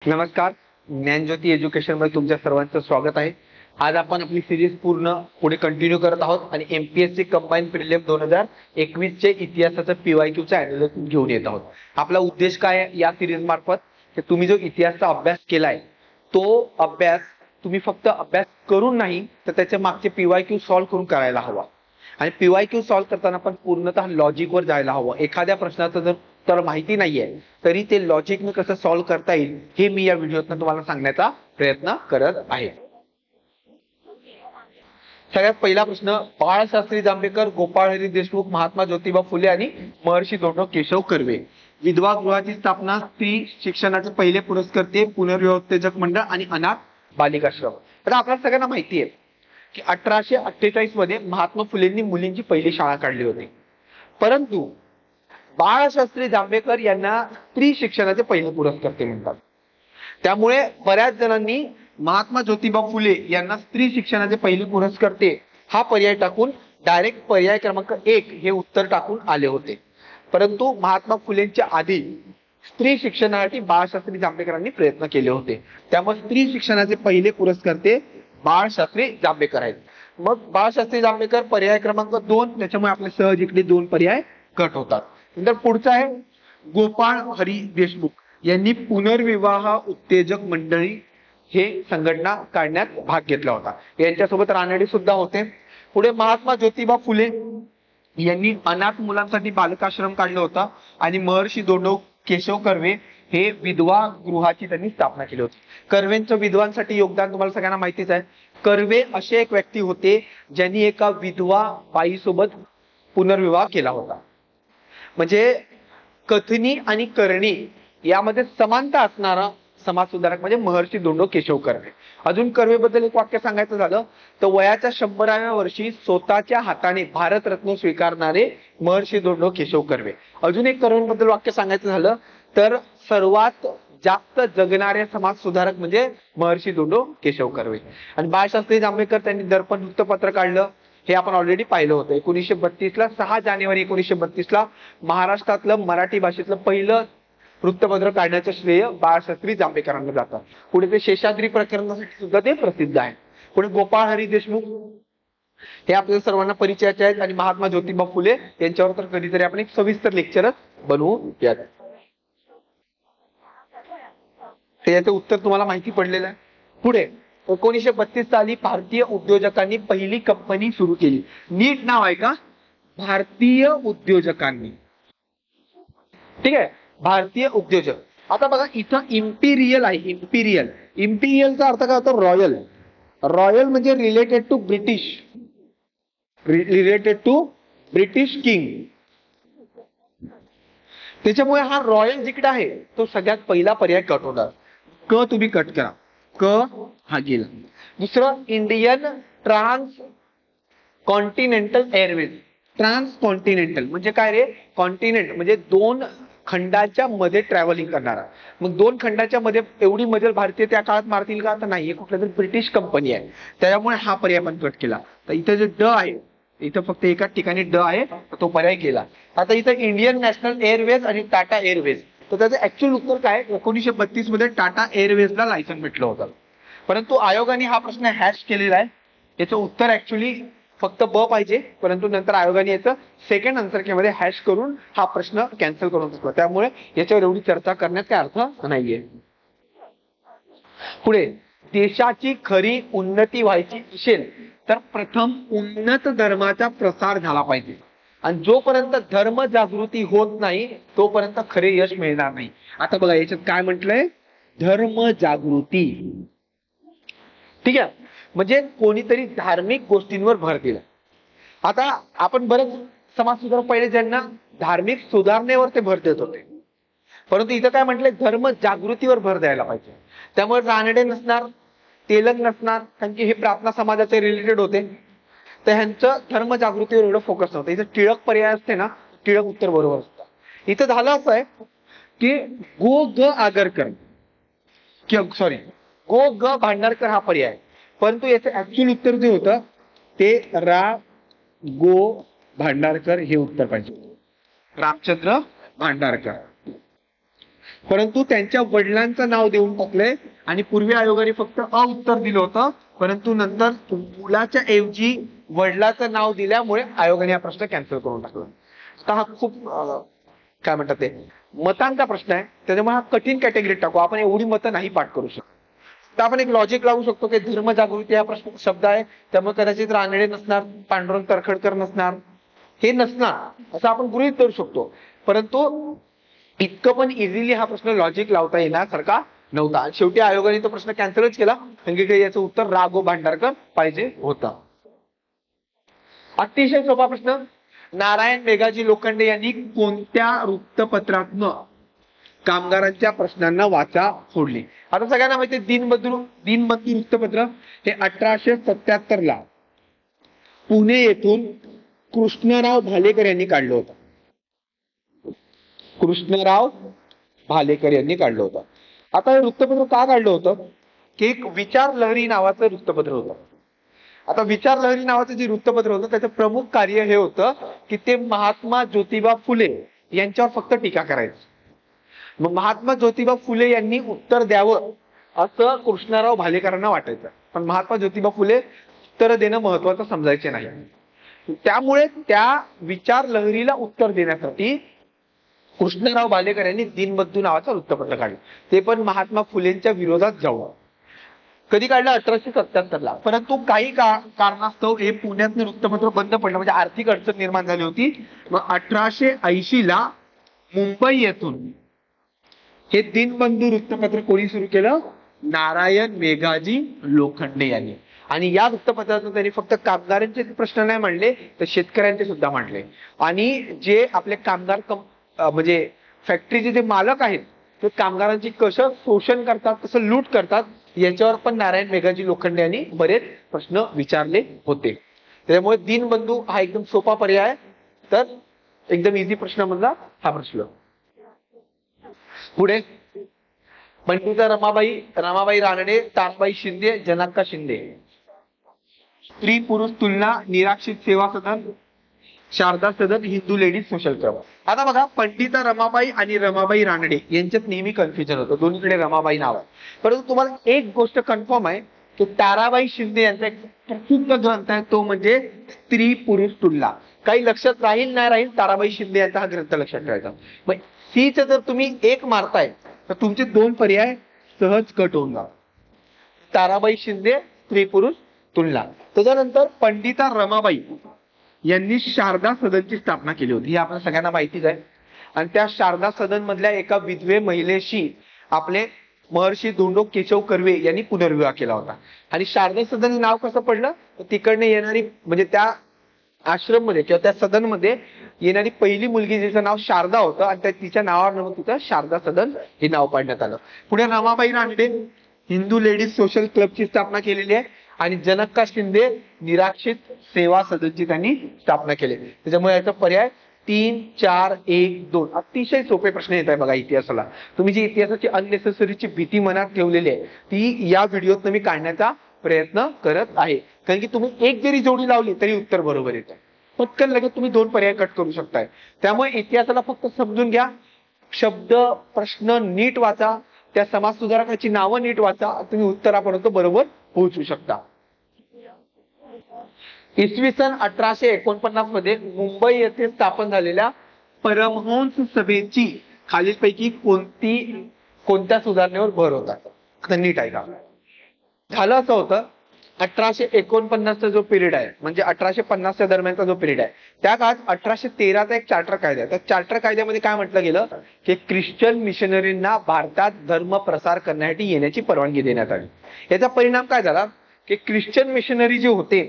नमस्कार. ज्ञानज्योती एज्युकेशन मध्ये तुमच्या सर्वांचं स्वागत आहे. आज आपण आपली सिरीज पूर्ण पुढे कंटिन्यू करत आहोत आणि एमपीएससी कंबाईन प्रिलिम 2021 चे इतिहासाचं पीवायक्यूचं अॅनालिसिस घेऊन येत आहोत. आपला उद्देश काय आहे या सिरीज मार्फत, की तुम्ही जो इतिहासचा अभ्यास केलाय तो अभ्यास तुम्ही फक्त अभ्यास करून नाही तर त्याच्या मागचे पीवायक्यू सॉल्व्ह करून करायला हवा. आणि पीवायक्यू सॉल्व्ह करताना पण पूर्णतः लॉजिकवर जायला हवं. एखाद्या प्रश्नाचं जर तर माहिती नाहीये तरी ते लॉजिकने कसं सॉल्व्ह करता येईल हे मी या व्हिडिओतून तुम्हाला सांगण्याचा प्रयत्न करत आहे. सगळ्यात पहिला प्रश्न, बाळशास्त्री जांभेकर, गोपाळ हरी देशमुख, महात्मा ज्योतिबा फुले आणि महर्षी दोंडो केशव कर्वे. विधवा गृहाची स्थापना, स्त्री शिक्षणाचे पहिले पुरस्कर्ते, पुनर्विवाह उत्तेजक मंडळ आणि अनाथ बालिकाश्रम. तर आपल्याला सगळ्यांना माहिती आहे की 1848 मध्ये महात्मा फुलेंनी मुलींची पहिली शाळा काढली होती. परंतु बाळशास्त्री जांभेकर यांना स्त्री शिक्षणाचे पहिले पुरस्कर्ते म्हणतात. त्यामुळे बऱ्याच जणांनी महात्मा ज्योतिबा फुले यांना स्त्री शिक्षणाचे पहिले पुरस्कर्ते हा पर्याय टाकून डायरेक्ट पर्याय क्रमांक 1 हे उत्तर टाकून आले होते. परंतु महात्मा फुलेंच्या आधी स्त्री शिक्षणासाठी बाळशास्त्री जांभेकरांनी प्रयत्न केले होते. त्यामुळे स्त्री शिक्षणाचे पहिले पुरस्कर्ते बाळशास्त्री जांभेकर आहेत. मग बाळशास्त्री जांभेकर पर्याय क्रमांक 2, त्याच्यामुळे आपले सहज इकडे 2 पर्याय कट होतात. नंतर पुढचा आहे गोपाळ हरी देशमुख यांनी पुनर्विवाह उत्तेजक मंडळी हे संघटना काढण्यात भाग घेतला होता. यांच्यासोबत रानडे सुद्धा होते. पुढे महात्मा ज्योतिबा फुले यांनी अनाथ मुलांसाठी बालकाश्रम काढला होता आणि महर्षी दोंडो केशव कर्वे हे विधवा गृहाची त्यांनी स्थापना केली होती. कर्वेंचं विधवांसाठी योगदान तुम्हाला सगळ्यांना माहितीच आहे. कर्वे असे एक व्यक्ती होते ज्यांनी एका विधवा बाईसोबत पुनर्विवाह केला होता. म्हणजे कथनी आणि करणी यामध्ये समानता असणारा समाजसुधारक म्हणजे महर्षी दोंडो केशव कर्वे. अजून कर्वेबद्दल एक वाक्य सांगायचं झालं तर वयाच्या 100व्या वर्षी स्वतःच्या हाताने भारतरत्न स्वीकारणारे महर्षी दोंडो केशव कर्वे. अजून एक कर्वेंबद्दल वाक्य सांगायचं झालं तर सर्वात जास्त जगणारे समाज सुधारक म्हणजे महर्षी दोंडो केशव कर्वे. आणि बाळशास्त्री जांभेकर त्यांनी दर्पण वृत्तपत्र काढलं, हे आपण ऑलरेडी पाहिलं होतं. 1932 ला 6 जानेवारी 1932 ला महाराष्ट्रातलं मराठी भाषेतलं पहिलं वृत्तपत्र काढण्याचं श्रेय बाळशास्त्री जांभेकरांना जातं. पुढे ते शेषाद्री प्रकरणासाठी सुद्धा ते प्रसिद्ध आहे. पुढे गोपाळ हरी देशमुख हे आपल्या सर्वांना परिचयाचे आहेत आणि महात्मा ज्योतिबा फुले यांच्यावर तर कधीतरी आपण एक सविस्तर लेक्चरच बनवूयात. हे याचं उत्तर तुम्हाला माहिती पडलेलं आहे. पुढे 1932 साली भारतीय उद्योजकांनी पहिली कंपनी सुरू केली. नीट नाव आहे का? भारतीय उद्योजकांनी. ठीक आहे, भारतीय उद्योजक. आता बघा इथं इम्पिरियल आहे. इम्पिरियल, इम्पिरियलचा अर्थ काय होतो? रॉयल. रॉयल म्हणजे related to British, related to British king. त्याच्यामुळे हा रॉयल जिकडे आहे तो सगळ्यात पहिला पर्याय कट होणार. क तुम्ही कट करा, क हा गेला. दुसरं Indian transcontinental airways. Transcontinental म्हणजे काय रे? कॉन्टिनेंट म्हणजे 2 खंडाच्या मध्ये ट्रॅव्हलिंग करणारा. मग 2 खंडाच्या मध्ये एवढी मजल भारतीय त्या काळात मारतील का? तर नाही, कुठल्या तरी ब्रिटिश कंपनी आहे. त्यामुळे हा पर्याय पण कट केला. तर इथं जे ड आहे इथं फक्त एकाच ठिकाणी ड आहे, तो पर्याय गेला. आता इथं इंडियन नॅशनल एअरवेज आणि टाटा एअरवेज. तर त्याचं ऍक्च्युअल उत्तर काय? 1932 मध्ये टाटा एअरवेजला लायसन भेटलं होतं. परंतु आयोगाने हा प्रश्न हॅश केलेला आहे. याचं उत्तर ऍक्च्युअली फक्त ब पाहिजे, परंतु नंतर आयोगाने याचं सेकंड आन्सर की मध्ये हॅश करून हा प्रश्न कॅन्सल करून टाकला. त्यामुळे याच्यावर एवढी चर्चा करण्यात काय अर्थ नाहीये. पुढे, देशाची खरी उन्नती व्हायची असेल तर प्रथम उन्नत धर्माचा प्रसार झाला पाहिजे. आणि जोपर्यंत धर्म जागृती होत नाही तोपर्यंत खरे यश मिळणार नाही. आता बघा याच्यात काय म्हटलंय? धर्म जागृती. ठीक आहे, म्हणजे कोणीतरी धार्मिक गोष्टींवर भर दिला. आता आपण बरेच समाज सुधारक पहिले ज्यांना धार्मिक सुधारणेवर ते भर देत होते, परंतु इथं काय म्हटलंय? धर्म जागृतीवर भर द्यायला पाहिजे. त्यामुळे रानडे नसणार, तेलंग नसणार, कारण की हे प्रार्थना समाजाचे रिलेटेड होते. तर ह्यांचं धर्म जागृतीवर एवढं फोकस नव्हतं. इथं टिळक पर्याय असते ना, टिळक उत्तर बरोबर असतं. इथं झालं असं आहे की गो ग आगरकर, सॉरी गो ग भांडारकर हा पर्याय, परंतु याचं ऍक्च्युअल उत्तर जे होतं ते रा गो भांडारकर हे उत्तर पाहिजे. रामचंद्र भांडारकर. परंतु त्यांच्या वडिलांचं नाव देऊन टाकलंय आणि पूर्वी आयोगाने फक्त अ उत्तर दिलं होतं, परंतु नंतर मुलाच्या ऐवजी वडिलाचं नाव दिल्यामुळे आयोगाने हा प्रश्न कॅन्सल करून टाकला. आता हा खूप काय म्हणतात ते मतांचा प्रश्न आहे, त्याच्यामुळे हा कठीण कॅटेगरीत टाकू. आपण एवढी मतं नाही पाठ करू शकतो. तर आपण एक लॉजिक लावू शकतो की धर्म जागृती हा प्रश्न शब्द आहे, त्यामुळे कदाचित रानडे नसणार, पांडुरंग तरखडकर नसणार, हे नसणार असं आपण गृहीत धरू शकतो. परंतु इतकं पण इझिली हा प्रश्न लॉजिक लावता येण्यासारखा नव्हता. शेवटी आयोगाने तो प्रश्न कॅन्सलच केला, कारण की याचं उत्तर राघव भांडारकर पाहिजे होतं. अतिशय सोपा प्रश्न. नारायण मेघाजी लोखंडे यांनी कोणत्या वृत्तपत्रातनं कामगारांच्या प्रश्नांना वाचा फोडली? आता सगळ्यांना माहिती आहे दिनबंधू वृत्तपत्र हे 1877 ला पुणे येथून कृष्णराव भालेकर यांनी काढलं होतं. कृष्णराव भालेकर यांनी काढलं होतं. आता हे वृत्तपत्र का काढलं होतं की एक विचार लहरी नावाचं वृत्तपत्र होतं. आता विचार लहरी नावाचं जे वृत्तपत्र होतं त्याचं प्रमुख कार्य हे होतं की ते महात्मा ज्योतिबा फुले यांच्यावर फक्त टीका करायचं. मग महात्मा ज्योतिबा फुले यांनी उत्तर द्यावं असं कृष्णराव भालेकरांना वाटायचं, पण महात्मा ज्योतिबा फुले उत्तर देणं महत्वाचं समजायचे नाही. त्यामुळे त्या विचार लहरीला उत्तर देण्यासाठी कृष्णराव भालेकर यांनी दिनबंधू नावाचं वृत्तपत्र काढलं, ते पण महात्मा फुलेंच्या विरोधात जाऊन. कधी काढलं? 1877 ला. परंतु काही कारणास्तव हे पुण्यातलं वृत्तपत्र बंद पडलं, म्हणजे आर्थिक अडचण निर्माण झाली होती. मग 1880 ला मुंबई येथून हे दिनबंधू वृत्तपत्र कोणी सुरू केलं? नारायण मेघाजी लोखंडे यांनी. आणि या वृत्तपत्रातून त्यांनी फक्त कामगारांचे प्रश्न नाही मांडले, तर शेतकऱ्यांचे सुद्धा मांडले. आणि जे आपले कामगार म्हणजे फॅक्टरीचे जे मालक आहेत ते कामगारांची कसं शोषण करतात, कसं लूट करतात, याच्यावर पण नारायण मेघाजी लोखंडे यांनी बरेच प्रश्न विचारले होते. त्यामुळे दिनबंधू हा एकदम सोपा पर्याय आहे. तर एकदम इझी प्रश्न मधला हा प्रश्न. पुढे पंडिता रमाबाई रानडे, ताराबाई शिंदे, जनाक्का शिंदे. स्त्री पुरुष तुलना, निराक्षित सेवा सदन, शारदा सदन, हिंदू लेडीज सोशल क्लब. आता बघा, पंडिता रमाबाई आणि रमाबाई रानडे यांच्यात नेहमी कन्फ्युजन होतं, दोन्हीकडे रमाबाई नाव आहे. परंतु तुम्हाला एक गोष्ट कन्फर्म आहे की ताराबाई शिंदे यांचा एक प्रसिद्ध ग्रंथ आहे, तो म्हणजे स्त्री पुरुष तुलना. काही लक्षात राहील नाही राहील, ताराबाई शिंदे यांचा हा ग्रंथ लक्षात ठेवायचा. मग सीचं जर तुम्ही एक मारताय तर तुमचे दोन पर्याय सहज कट होऊन जातात. ताराबाई शिंदे, स्त्री पुरुष तुलना. त्याच्यानंतर पंडिता रमाबाई यांनी शारदा सदनची स्थापना केली होती, ही आपल्या सगळ्यांना माहितीच आहे. आणि त्या शारदा सदन मधल्या एका विधवे महिलेशी आपले महर्षी धोंडो केशव कर्वे यांनी पुनर्विवाह केला होता. आणि शारदा सदन हे नाव कसं पडलं तर तिकडनं येणारी, म्हणजे त्या आश्रम मध्ये किंवा त्या सदन मध्ये येणारी पहिली मुलगी जिचं नाव शारदा होतं आणि तिच्या नावावर मग तिथं शारदा सदन हे नाव पाडण्यात आलं. पुढे रमाबाई रानडे हिंदू लेडीज सोशल क्लबची स्थापना केलेली आहे. आणि जनक्का शिंदे निराक्षित सेवा सदनची त्यांनी स्थापना केली. त्याच्यामुळे याचा पर्याय 3, 4, 1, 2. अतिशय सोपे प्रश्न येत आहे बघा इतिहासाला. तुम्ही जी इतिहासाची अननेसेसरीची भीती मनात ठेवलेली आहे ती या व्हिडिओत मी काढण्याचा प्रयत्न करत आहे. कारण की तुम्ही एक जरी जोडी लावली तरी उत्तर बरोबर येतं. पटकन लगेच तुम्ही 2 पर्याय कट करू शकताय. त्यामुळे इतिहासाला फक्त समजून घ्या, शब्द प्रश्न नीट वाचा, त्या समाज सुधारकाची नावं नीट वाचा, तुम्ही उत्तरापर्यंत बरोबर पोहोचू शकता. इसवी सन 1849 मध्ये मुंबई येथे स्थापन झालेल्या परमहंस सभेची खालीलपैकी कोणत्या सुधारणेवर भर होता? आता नीट ऐका. झालं असं होतं, 1849चा जो पिरियड आहे म्हणजे 1850च्या दरम्यानचा जो पिरियड आहे, त्या काळात 1813चा एक चार्टर कायदा आहे. त्या चार्टर कायद्यामध्ये काय म्हटलं गेलं की ख्रिश्चन मिशनरींना भारतात धर्म प्रसार करण्यासाठी येण्याची परवानगी देण्यात आली. याचा परिणाम काय झाला की ख्रिश्चन मिशनरी जे होते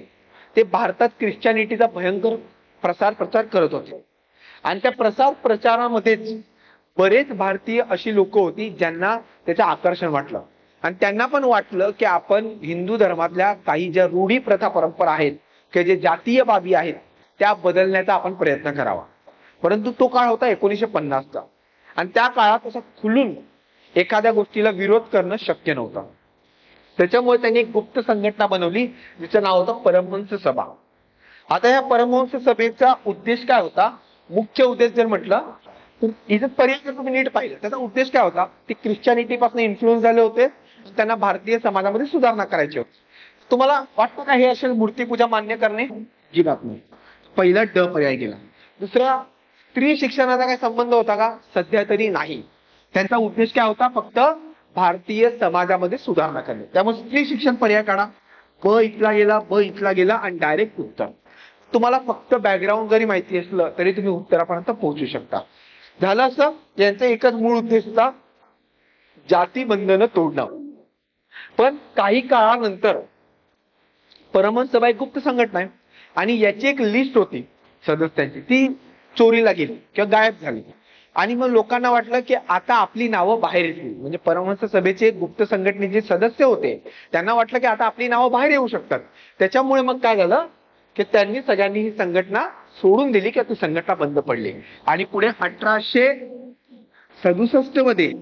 ते भारतात ख्रिश्चॅनिटीचा भयंकर प्रचार करत होते. आणि त्या प्रचारामध्येच बरेच भारतीय अशी लोक होती ज्यांना त्याचं आकर्षण वाटलं आणि त्यांना पण वाटलं की आपण हिंदू धर्मातल्या काही ज्या रूढी प्रथा परंपरा आहेत किंवा जे जातीय बाबी आहेत त्या बदलण्याचा आपण प्रयत्न करावा. परंतु तो काळ होता 1950चा आणि त्या काळात असं खुलून एखाद्या गोष्टीला विरोध करणं शक्य नव्हतं. त्याच्यामुळे त्यांनी एक गुप्त संघटना बनवली जिचं नाव होतं परमहंस सभा. आता या परमहंस सभेचा उद्देश काय होता? मुख्य उद्देश जर म्हटलं तर इथे पर्याय जर तुम्ही नीट पाहिलं त्याचा उद्देश काय होता, ते ख्रिश्चॅनिटी पासून इन्फ्लुएन्स झाले होते, त्यांना भारतीय समाजामध्ये सुधारणा करायची होती. तुम्हाला वाटतं का हे असेल मूर्तीपूजा मान्य करणे? अजिबात नाही. पहिला ड पर्याय गेला. दुसरा, स्त्री शिक्षणाचा काय संबंध होता का? सध्या तरी नाही. त्यांचा उद्देश काय होता? फक्त भारतीय समाजामध्ये सुधारणा करणे. त्यामुळे स्त्री शिक्षण पर्याय काढा. ब इथला गेला, ब इथला गेला आणि डायरेक्ट उत्तर. तुम्हाला फक्त बॅकग्राऊंड जरी माहिती असलं तरी तुम्ही उत्तरापर्यंत पोहोचू शकता. झालं असं, यांचा एकच मूळ उद्देश होता, जाती बंधनं तोडणं. पण काही काळानंतर परमहंस सभा एक गुप्त संघटना आहे आणि याची एक लिस्ट होती सदस्यांची, ती चोरीला गेली किंवा गायब झाली. आणि मग लोकांना वाटलं की आता आपली नावं बाहेर येतील. म्हणजे परमहंस सभेचे गुप्त संघटनेचे सदस्य होते, त्यांना वाटलं की आता आपली नावं बाहेर येऊ शकतात. त्याच्यामुळे मग काय झालं की त्यांनी सगळ्यांनी ही संघटना सोडून दिली किंवा ती संघटना बंद पडली. आणि पुढे 1867 मध्ये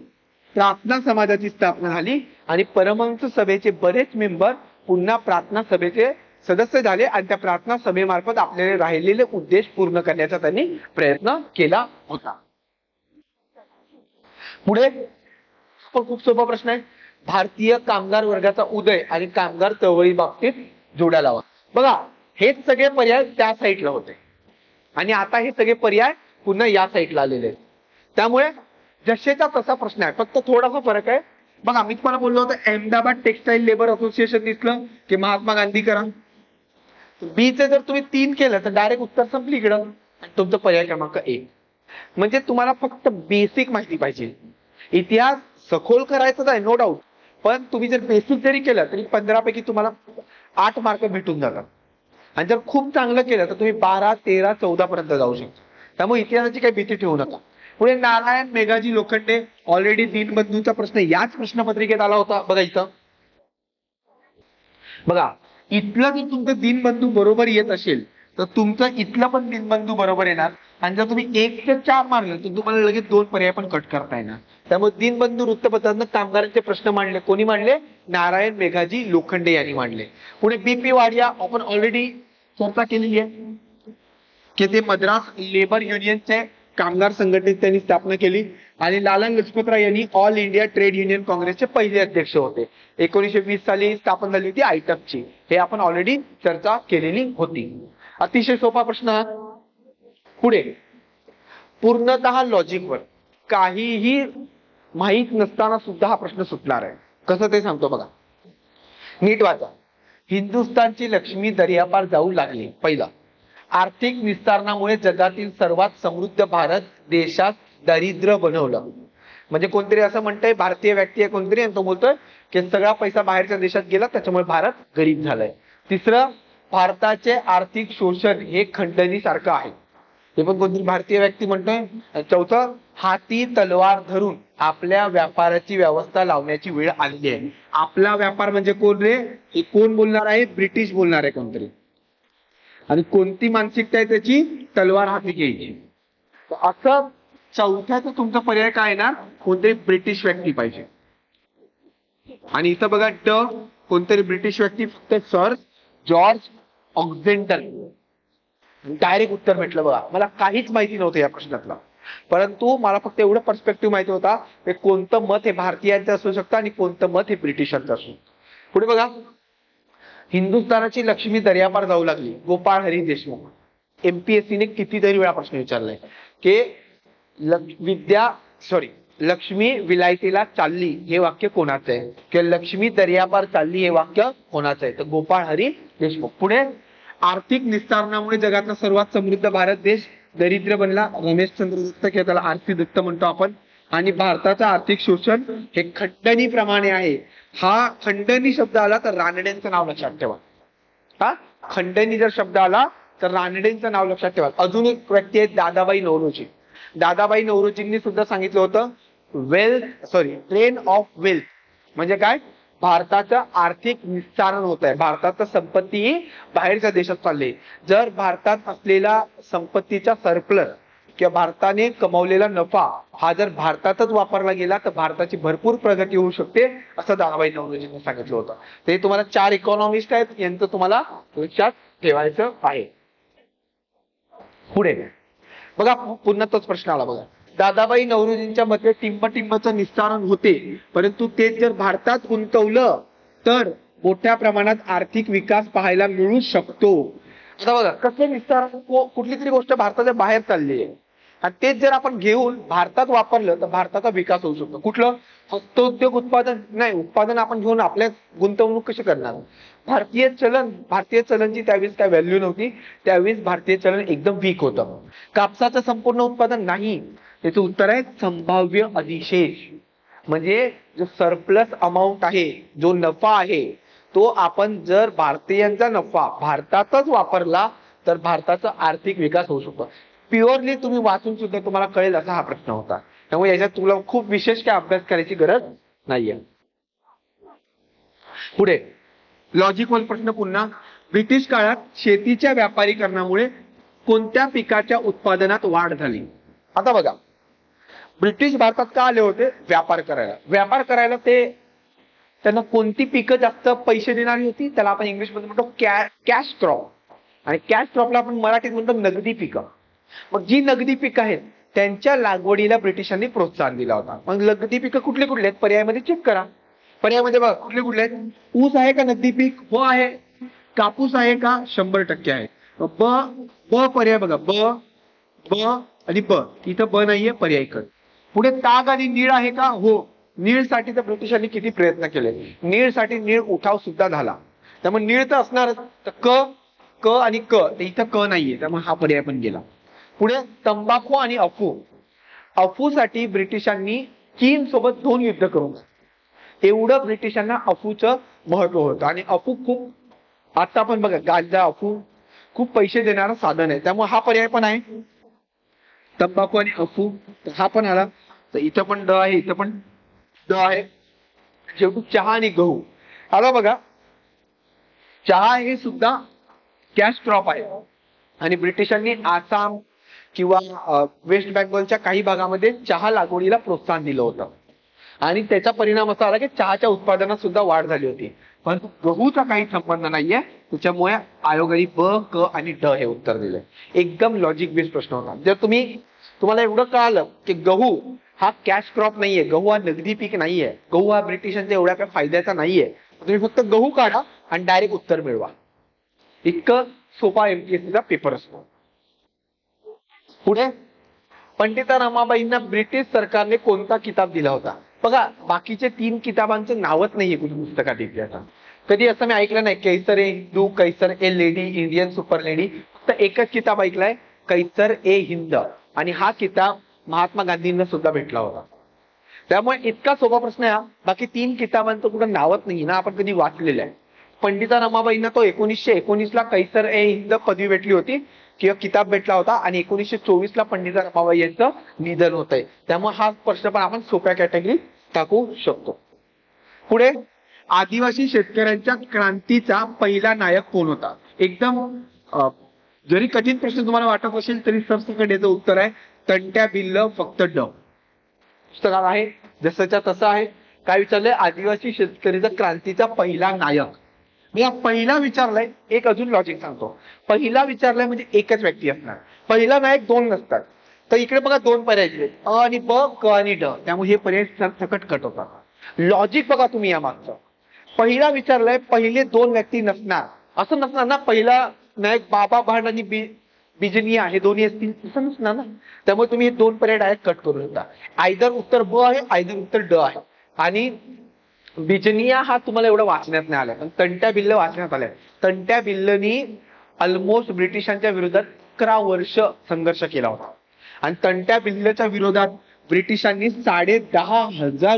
प्रार्थना समाजाची स्थापना झाली आणि परमहंस सभेचे बरेच मेंबर पुन्हा प्रार्थना सभेचे सदस्य झाले आणि त्या प्रार्थना सभेमार्फत आपल्याला राहिलेले उद्देश पूर्ण करण्याचा त्यांनी प्रयत्न केला होता. पुढे पण खूप सोपा प्रश्न आहे, भारतीय कामगार वर्गाचा उदय आणि कामगार चळवळी बाबतीत जोड्या लावा. बघा, हेच सगळे पर्याय त्या साईडला होते आणि आता हे सगळे पर्याय पुन्हा या साईडला आलेले आहेत. त्यामुळे जसेचा तसा प्रश्न आहे, फक्त थोडासा फरक आहे. बघा, मी तुम्हाला बोललो होतं अहमदाबाद टेक्सटाईल लेबर असोसिएशन दिसलं की महात्मा गांधी करा. बी चे जर तुम्ही 3 केलं तर डायरेक्ट उत्तर संपली इकडं आणि तुमचं पर्याय क्रमांक 1. म्हणजे तुम्हाला फक्त बेसिक माहिती पाहिजे. इतिहास सखोल करायचा आहे नो डाऊट, पण तुम्ही जर बेसिक जरी केलं तरी 15 पैकी तुम्हाला 8 मार्क भेटून जातात. आणि जर खूप चांगलं केलं तर तुम्ही 12, 13, 14 पर्यंत जाऊ शकता. त्यामुळे इतिहासाची काही भीती ठेवू नका. पुढे नारायण मेघाजी लोखंडे, ऑलरेडी दीनबंधूचा प्रश्न याच प्रश्नपत्रिकेत आला होता. बघा इथं, बघा इथलं जर तुमचं दीनबंधू बरोबर येत असेल तर तुमचं इथलं पण दीनबंधू बरोबर येणार. आणि जर तुम्ही 1 ते 4 मारले तर तुम्हाला लगेच 2 पर्याय पण कट करता येणार. त्यामुळे दीनबंधू वृत्तपत्रातनं कामगारांचे प्रश्न मांडले. कोणी मांडले? नारायण मेघाजी लोखंडे यांनी मांडले. पुढे BP वाडिया, आपण ऑलरेडी चर्चा केलेली आहे की ते मद्रास लेबर युनियनचे कामगार संघटनेत त्यांनी स्थापना केली. आणि लाला लजपतराय यांनी ऑल इंडिया ट्रेड युनियन काँग्रेसचे पहिले अध्यक्ष होते. 1920 साली स्थापना झाली होती आयटकची. हे आपण ऑलरेडी चर्चा केलेली होती. अतिशय सोपा प्रश्न. पुढे पूर्णतः लॉजिकवर, काहीही माहीत नसताना सुद्धा हा प्रश्न सुटणार आहे. कसं ते सांगतो बघा, नीट वाचा. हिंदुस्थानची लक्ष्मी दर्यापार जाऊ लागली. पहिला, आर्थिक विस्तारणामुळे जगातील सर्वात समृद्ध भारत देशात दारिद्र्य बनवलं. म्हणजे कोणतरी असं म्हणतंय, भारतीय व्यक्ती आहे कोणतरी, आणि तो बोलतोय की सगळा पैसा बाहेरच्या देशात गेला त्याच्यामुळे भारत गरीब झालाय. तिसरं, भारताचे आर्थिक शोषण हे खंडणीसारखं आहे. हे पण कोणतरी भारतीय व्यक्ती म्हणतोय. चौथं, हाती तलवार धरून आपल्या व्यापाराची व्यवस्था लावण्याची वेळ आलेली आहे. आपला व्यापार म्हणजे कोण रे? हे कोण बोलणार आहे? ब्रिटिश बोलणार आहे कोणतरी. आणि कोणती मानसिकता आहे त्याची? तलवार हाती घ्यायची. असं चौथ्याचा तुमचा पर्याय काय येणार? कोणतरी ब्रिटिश व्यक्ती पाहिजे. आणि इथं बघा ड, कोणतरी ब्रिटिश व्यक्ती, फक्त सर जॉर्ज ऑक्झेंटन. डायरेक्ट उत्तर भेटलं. बघा, मला काहीच माहिती नव्हतं या प्रश्नातलं, परंतु मला फक्त एवढं पर्स्पेक्टिव्ह माहिती होता की कोणतं मत हे भारतीयांचं असू शकतं आणि कोणतं मत हे ब्रिटिशांचं असू. पुढे बघा, हिंदुस्थानाची लक्ष्मी दर्यापार जाऊ लागली. गोपाळ हरी देशमुख. MPSC ने कितीतरी वेळा प्रश्न विचारलाय की लक्ष्मी विलायतेला चालली हे वाक्य कोणाचं आहे, किंवा लक्ष्मी दर्यापार चालली हे वाक्य कोणाचं आहे? तर गोपाळ हरी देशमुख. पुढे, आर्थिक विस्तारणामुळे जगातला सर्वात समृद्ध भारत देश दरिद्र बनला. रमेशचंद्र दत्त किंवा त्याला आरसी दत्त म्हणतो आपण. आणि भारताचं आर्थिक शोषण हे खंडणीप्रमाणे आहे. हा खंडणी शब्द आला तर रानडेंचं नाव लक्षात ठेवा. हा खंडणी जर शब्द आला तर रानडेंचं नाव लक्षात ठेवा. अजून एक व्यक्ती आहे दादाबाई नौरोजी. दादाबाई नौरोजींनी सुद्धा सांगितलं होतं ट्रेन ऑफ वेल्थ म्हणजे काय? भारताचं आर्थिक विस्तारण होत आहे. भारताचं संपत्ती ही बाहेरच्या देशात चालली. जर भारतात असलेला संपत्तीचा सरप्लस किंवा भारताने कमवलेला नफा हा जर भारतातच वापरला गेला तर भारताची भरपूर प्रगती होऊ शकते, असं दादाबाई नौरोजींनी सांगितलं होतं. ते तुम्हाला 4 इकॉनॉमिस्ट आहेत, यांचं तुम्हाला लक्षात ठेवायचं आहे. पुढे बघा, पुन्हा तोच प्रश्न आला बघा. दादाबाई नौरोजींच्या मते टिंबटिंबचं निस्तारण होते, परंतु ते जर भारतात गुंतवलं तर मोठ्या प्रमाणात आर्थिक विकास पाहायला मिळू शकतो. आता बघा कसं निस्तारण, कुठली तरी गोष्ट भारताच्या बाहेर चालली आहे आणि तेच जर आपण घेऊन भारतात वापरलं तर भारताचा विकास होऊ शकतो. कुठलं हस्तोद्योग उत्पादन नाही, उत्पादन आपण घेऊन आपल्या गुंतवणूक कशी करणार. भारतीय चलनची त्यावेळेस काय व्हॅल्यू नव्हती, त्यावेळेस भारतीय चलन एकदम वीक होतं. कापसाचं संपूर्ण उत्पादन नाही, त्याचं उत्तर आहे संभाव्य अधिशेष. म्हणजे जो सरप्लस अमाऊंट आहे, जो नफा आहे, तो आपण जर भारतीयांचा नफा भारतातच वापरला तर भारताचा आर्थिक विकास होऊ शकतो. प्युअरली तुम्ही वाचून सुद्धा तुम्हाला कळेल असा हा प्रश्न होता. त्यामुळे याच्यात तुला खूप विशेष काय अभ्यास करायची गरज नाहीये. पुढे लॉजिकल प्रश्न पुन्हा. ब्रिटिश काळात शेतीच्या व्यापारीकरणामुळे कोणत्या पिकाच्या उत्पादनात वाढ झाली. आता बघा, ब्रिटिश भारतात का आले होते? व्यापार करायला. व्यापार करायला ते त्यांना कोणती पिकं जास्त पैसे देणारी होती, त्याला आपण इंग्लिशमध्ये म्हणतो कॅश क्रॉप. आणि कॅश क्रॉपला आपण मराठीत म्हणतो नगदी पिकं. मग जी नगदी पिकं आहेत त्यांच्या लागवडीला ब्रिटिशांनी प्रोत्साहन दिला होता. मग नगदी पिकं कुठले कुठले आहेत पर्यायामध्ये चेक करा. पर्यायामध्ये बघा कुठले कुठले आहेत. ऊस आहे का नगदी पीक? हो आहे. कापूस आहे का? 100% आहे. ब पर्याय बघा, ब आणि ब, इथं ब नाहीये, पर्याय कर. पुढे ताग आणि नीळ आहे का? हो. नीळसाठी तर ब्रिटिशांनी किती प्रयत्न केले. नीळसाठी नीळ उठाव सुद्धा झाला. त्यामुळे नीळ तर असणारच. तर क आणि क, इथं क नाहीये, त्यामुळे हा पर्याय पण गेला. पुढे तंबाखू आणि अफू. अफूसाठी ब्रिटिशांनी चीन सोबत 2 युद्ध करून, एवढं ब्रिटिशांना अफूचं महत्व होतं. आणि अफू खूप, आता पण बघा गांजा, अफू खूप पैसे देणारं साधन आहे. त्यामुळे हा पर्याय पण आहे, तंबाखू आणि अफू. हा पण आला. तर इथं पण ड आहे, इथं पण ड आहे. शेवटी चहा आणि गहू आला बघा. चहा हे सुद्धा कॅश क्रॉप आहे आणि ब्रिटिशांनी आसाम किंवा वेस्ट बेंगॉलच्या काही भागामध्ये चहा लागवडीला प्रोत्साहन दिलं होतं आणि त्याचा परिणाम असा आला की चहाच्या उत्पादनात सुद्धा वाढ झाली होती. परंतु गहूचा काही संबंध नाहीये, त्याच्यामुळे आयोगाने ब, क आणि ड हे उत्तर दिले. एकदम लॉजिक बेस्ड प्रश्न होता. जर तुम्हाला एवढं कळालं की गहू हा कॅश क्रॉप नाहीये, गहू हा नगदी पीक नाहीये, गहू हा ब्रिटिशांच्या एवढ्या काही फायद्याचा नाहीये, तुम्ही फक्त गहू काढा आणि डायरेक्ट उत्तर मिळवा. इतकं सोपा एमपीएससीचा पेपर असतो. पुढे पंडिता रमाबाईंना ब्रिटिश सरकारने कोणता किताब दिला होता. बघा बाकीचे 3 किताबांचं नावच नाहीये कुठे पुस्तकात इतिहासात. कधी असं मी ऐकलं नाही, कैसर ए हिंदू, कैसर ए लेडी, इंडियन सुपर लेडी. फक्त एकच किताब ऐकलंय, कैसर ए हिंद. आणि हा किताब महात्मा गांधींना सुद्धा भेटला होता. त्यामुळे इतका सोपा प्रश्न आहे. बाकी 3 किताबांचं कुठं नावच नाही ना आपण कधी वाचलेलं आहे. पंडिता रमाबाईंना तो 1919ला कैसर ए हिंद पदवी भेटली होती किंवा किताब भेटला होता आणि 1924ला पंडिता रमाबाई यांचं निधन होतंय. त्यामुळे हा प्रश्न पण आपण सोप्या कॅटेगरीत टाकू शकतो. पुढे आदिवासी शेतकऱ्यांच्या क्रांतीचा पहिला नायक कोण होता. एकदम जरी कठीण प्रश्न तुम्हाला वाटत असेल तरी सरसकट याचं उत्तर आहे तंट्या बिल्ल फक्त ड. पुस्तकात आहे जसंच्या तसं आहे. काय विचारलंय? आदिवासी शेतकरीचा क्रांतीचा पहिला नायक. मी हा पहिला विचारलाय. एक अजून लॉजिक सांगतो. पहिला विचारलाय म्हणजे एकच व्यक्ती असणार. पहिला नायक 2 नसतात. तर इकडे बघा 2 पर्याय दिले, अ आणि ब, क आणि ड. त्यामुळे हे पर्याय सरसकट कट होतात. लॉजिक बघा तुम्ही या मागचं. पहिला विचारलाय, पहिले 2 व्यक्ती नसणार. असं नसणार ना पहिला नायक बाबा भांड आणि बिजनिया हे दोन्ही असतील, तसं नसणार ना. त्यामुळे तुम्ही हे 2 पर्याय डायरेक्ट कट करू शकता. आयदर उत्तर ब आहे, आयदर उत्तर ड आहे. आणि बिजनिया हा तुम्हाला एवढं वाचण्यात नाही आलाय, पण तंट्या बिल्ल वाचण्यात आलाय. तंट्या बिल्लनी ऑलमोस्ट ब्रिटिशांच्या विरोधात 11 वर्ष संघर्ष केला होता आणि तंट्या बिल्लच्या विरोधात ब्रिटिशांनी 10,500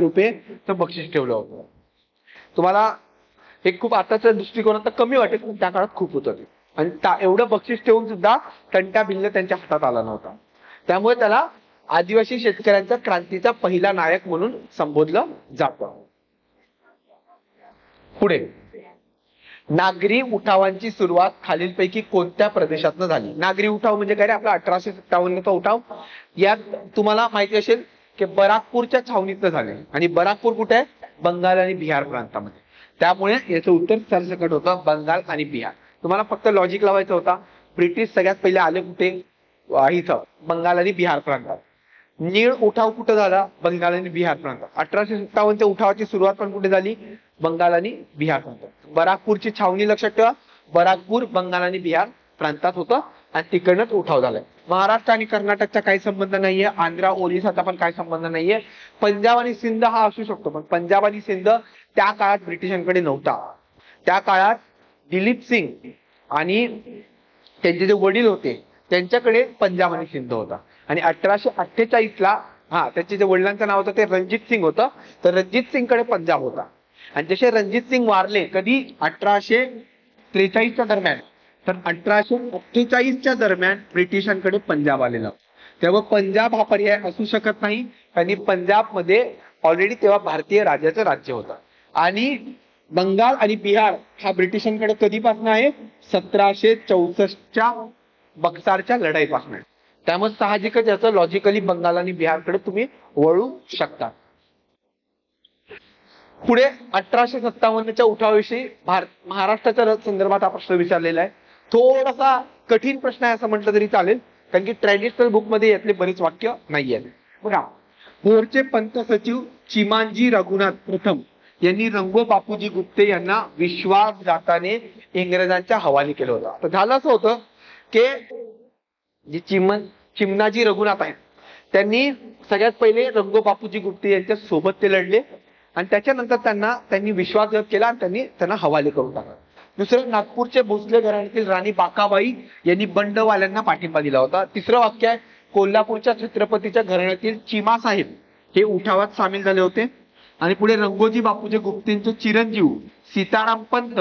रुपये बक्षीस ठेवलं होतं. तुम्हाला हे खूप आताच्या दृष्टिकोनात कमी वाटेल, पण त्या काळात खूप होतं ते. आणि एवढं बक्षीस ठेवून सुद्धा तंट्या बिल्ल त्यांच्या हातात आला नव्हता. त्यामुळे त्याला आदिवासी शेतकऱ्यांचा क्रांतीचा पहिला नायक म्हणून संबोधलं जातं. पुढे नागरी उठावांची सुरुवात खालीलपैकी कोणत्या प्रदेशातनं झाली. नागरी उठाव म्हणजे काय रे? आपला 1857चा उठाव. यात तुम्हाला माहिती असेल की बराकपूरच्या छावणीतनं झाले आणि बराकपूर कुठे आहे? बंगाल आणि बिहार प्रांतामध्ये. त्यामुळे याचं उत्तर सरसकट होतं बंगाल आणि बिहार. तुम्हाला फक्त लॉजिक लावायचं होता. ब्रिटिश सगळ्यात पहिले आले कुठे? इथं बंगाल आणि बिहार प्रांतात. नीळ उठाव कुठं झाला? बंगाल आणि बिहार प्रांतात. 1857च्या उठावाची सुरुवात पण कुठे झाली? बंगाल आणि बिहार प्रांतात. बराकपूरची छावणी लक्षात ठेवा. बराकपूर बंगाल आणि बिहार प्रांतात होतं आणि तिकडनंच उठाव झालाय. महाराष्ट्र आणि कर्नाटकचा काही संबंध नाहीये. आंध्रा ओरिसाचा पण काही संबंध नाहीये. पंजाब आणि सिंध हा असू शकतो, पण पंजाब आणि सिंध त्या काळात ब्रिटिशांकडे नव्हता. त्या काळात दिलीप सिंग आणि त्यांचे जे वडील होते त्यांच्याकडे पंजाब आणि सिंध होता. आणि 1848ला त्यांचे जे वडिलांचं नाव होतं ते रणजित सिंग होतं, तर रणजित सिंग कडे पंजाब होता. आणि जसे रणजित सिंग वारले कधी? 1843च्या दरम्यान. तर 1848च्या दरम्यान ब्रिटिशांकडे पंजाब आलेला. तेव्हा पंजाब हा पर्याय असू शकत नाही, आणि पंजाबमध्ये ऑलरेडी तेव्हा भारतीय राजाचं राज्य होतं. आणि बंगाल आणि बिहार हा ब्रिटिशांकडे कधीपासून आहे? 1764च्या बक्सारच्या लढाईपासून. त्यामुळे साहजिकच याचं लॉजिकली बंगाल आणि बिहारकडे तुम्ही वळू शकता. पुढे 1857च्या उठावाविषयी महाराष्ट्राच्या संदर्भात हा प्रश्न विचारलेला आहे. थोडासा कठीण प्रश्न आहे असं म्हटलं तरी चालेल, कारण की ट्रॅडिशनल बुक मध्ये यातले बरेच वाक्य नाही आहेत. बघा, भोरचे पंत सचिव चिमांजी रघुनाथ प्रथम यांनी रंगो बापूजी गुप्ते यांना विश्वासघाताने इंग्रजांच्या हवाली केलं होतं. तर झालं असं होतं की जे चिमणाजी रघुनाथ आहेत त्यांनी सगळ्यात पहिले रंगो बापूजी गुप्ते यांच्या सोबत ते लढले, आणि त्याच्यानंतर त्यांनी विश्वासघात केला आणि त्यांना हवाले करून टाकलं. दुसरं, नागपूरचे भोसले घराण्यातील राणी बाकाबाई यांनी बंडवाल्यांना पाठिंबा दिला होता. तिसरं वाक्य आहे, कोल्हापूरच्या छत्रपतीच्या घराण्यातील चिमा साहेब हे उठावात सामील झाले होते. आणि पुढे रंगोजी बापूजी गुप्तेंचे चिरंजीव सीताराम पंत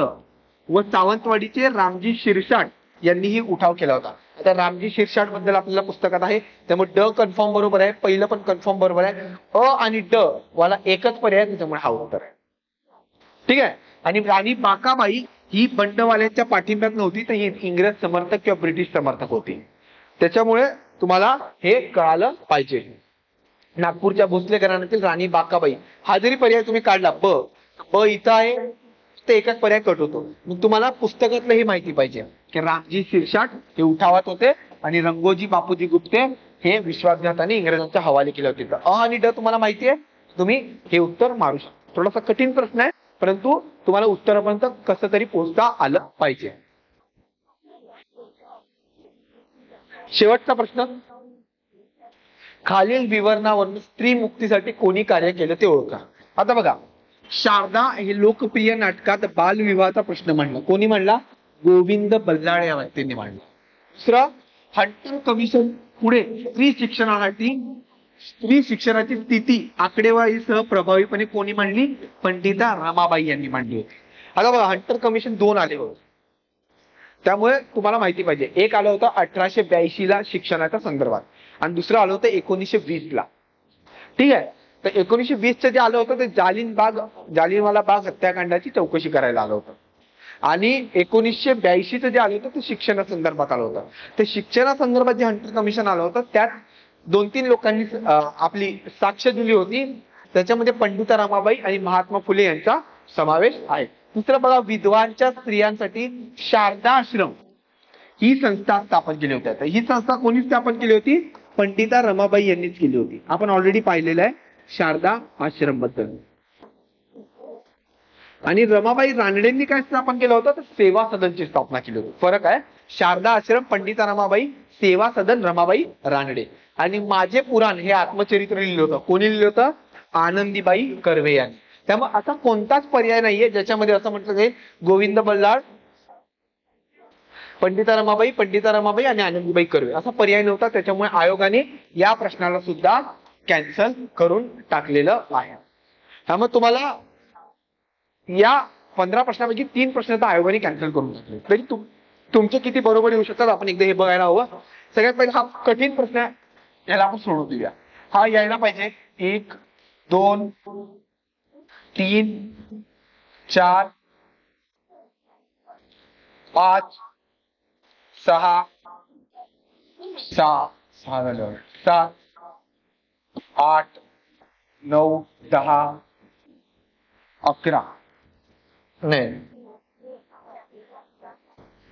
व सावंतवाडीचे रामजी शिरसाट यांनीही उठाव केला होता. आता रामजी शिरसाट बद्दल आपल्याला पुस्तकात आहे, त्यामुळे ड कन्फर्म बरोबर आहे, पहिलं पण कन्फर्म बरोबर आहे. अ आणि ड वाला एकच पर्याय, त्याच्यामुळे हा उत्तर आहे. ठीक आहे. आणि राणी बाकाबाई ही बंडवाल्यांच्या पाठिंब्यात नव्हती, तर ही इंग्रज समर्थक किंवा ब्रिटिश समर्थक होती. त्याच्यामुळे तुम्हाला हे कळालं पाहिजे. नागपूरच्या भोसले घराण्यातील राणी बाकाबाई हा जरी पर्याय तुम्ही काढला ब इथं आहे, ते एकच पर्याय कट होतो. मग तुम्हाला पुस्तकातलं ही माहिती पाहिजे की रामजी शिरसाट हे उठावात होते आणि रंगोजी बापूजी गुप्ते हे विश्वासघाताने इंग्रजांच्या हवाले केले होते. अ आणि ड तुम्हाला माहिती आहे, तुम्ही हे उत्तर मारू शकता. थोडासा कठीण प्रश्न आहे, परंतु तुम्हाला उत्तरापर्यंत कसं तरी पोहोचता आलं पाहिजे. शेवटचा प्रश्न, खालील विवरणावरून स्त्री मुक्तीसाठी कोणी कार्य केलं ते ओळखा. आता बघा, शारदा हे लोकप्रिय नाटकात बालविवाहाचा प्रश्न मांडला. कोणी मांडला? गोविंद बल्लाळ या व्यक्तींनी मांडला. दुसरं, हंटर कमिशन पुढे स्त्री शिक्षणाची स्थिती आकडेवारीसह प्रभावीपणे कोणी मांडली? पंडिता रमाबाई यांनी मांडली होती. आता बघा, हंटर कमिशन 2 आले होते, त्यामुळे तुम्हाला माहिती पाहिजे. एक आलं होतं 1882ला शिक्षणाच्या संदर्भात, आणि दुसरं आलं होतं 1920ला. ठीक आहे. तर 1920चं जे आलं होतं ते जालियनवाला बाग हत्याकांडाची चौकशी करायला आलं होतं. आणि 1982चं जे आलं होतं ते शिक्षणासंदर्भात आलं होतं. ते शिक्षणासंदर्भात जे हंटर कमिशन आलं होतं त्यात 2-3 लोकांनी आपली साक्ष दिली होती. त्याच्यामध्ये पंडिता रमाबाई आणि महात्मा फुले यांचा समावेश आहे. दुसरं बघा, विधवांच्या स्त्रियांसाठी शारदा आश्रम ही संस्था स्थापन केली होती. तर ही संस्था कोणी स्थापन केली होती? पंडिता रमाबाई यांनीच केली होती. आपण ऑलरेडी पाहिलेलं आहे शारदा आश्रम बद्दल. आणि रमाबाई रानडेंनी काय स्थापन केलं होतं? तर सेवा सदनची स्थापना केली होती. फरक आहे, शारदा आश्रम पंडिता रमाबाई, सेवा सदन रमाबाई रानडे. आणि माझे पुराण हे आत्मचरित्र लिहिलं होतं. कोणी लिहिलं होतं? आनंदीबाई कर्वे यांनी. त्यामुळे असा कोणताच पर्याय नाहीये ज्याच्यामध्ये असं म्हटलं जाईल गोविंद बल्लाळ, पंडिता रमाबाई आणि आनंदीबाई कर्वे असा पर्याय नव्हता. त्याच्यामुळे आयोगाने या प्रश्नाला सुद्धा कॅन्सल करून टाकलेलं आहे. त्यामुळे तुम्हाला या 15 प्रश्नापैकी 3 प्रश्न तर आयोगाने कॅन्सल करून टाकले. तरी तुमचे किती बरोबर येऊ शकतात आपण एकदा हे बघायला हवं. सगळ्यात पहिले हा कठीण प्रश्न आहे, याला आपण सोडून देऊया. हा यायला पाहिजे 1 2 3 4 5 6 झालं 7 8 9 10 11 नाही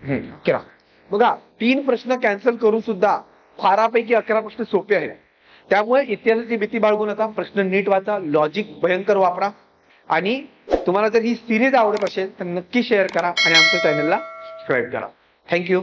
11. बघा, 3 प्रश्न कॅन्सल करून सुद्धा 12 प्रश्न सोपे आहेत. त्यामुळे इतिहासाची भीती बाळगू नका. प्रश्न नीट वाचा, लॉजिक भयंकर वापरा. आणि तुम्हाला जर ही सिरीज आवडत असेल तर नक्की शेअर करा आणि आमच्या चॅनलला सबस्क्राईब करा. थँक्यू.